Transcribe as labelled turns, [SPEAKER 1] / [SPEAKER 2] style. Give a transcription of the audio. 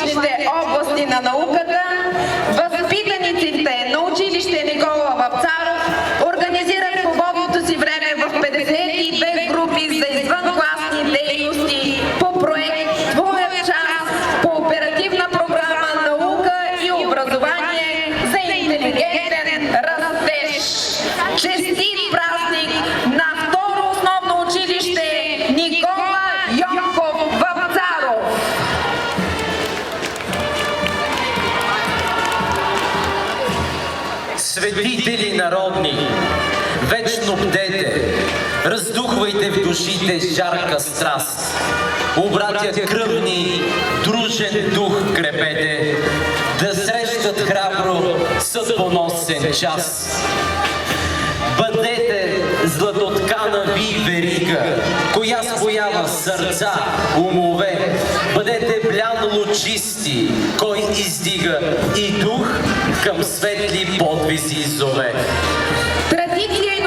[SPEAKER 1] най-различните области на науката, възпитаниците на училище Никола Вапцаров организират свободното си време в 52 групи за извънкласни дейности по проект „Твоя час“ по оперативна програма „Наука и образование за интелигентен растеж“. Честит празник на второ основно училище Никола Йонков Вапцаров!
[SPEAKER 2] Светители народни, вечно бдете, раздухвайте в душите жарка страст. Обратя кръвни, дружен дух крепете, да срещат храбро съдбоносен час. Бъдете златоткана ви верига, коя споява сърца, умове. Бъдете блян лучисти, кой издига и дух към светли подвизи зове.
[SPEAKER 1] Традиция и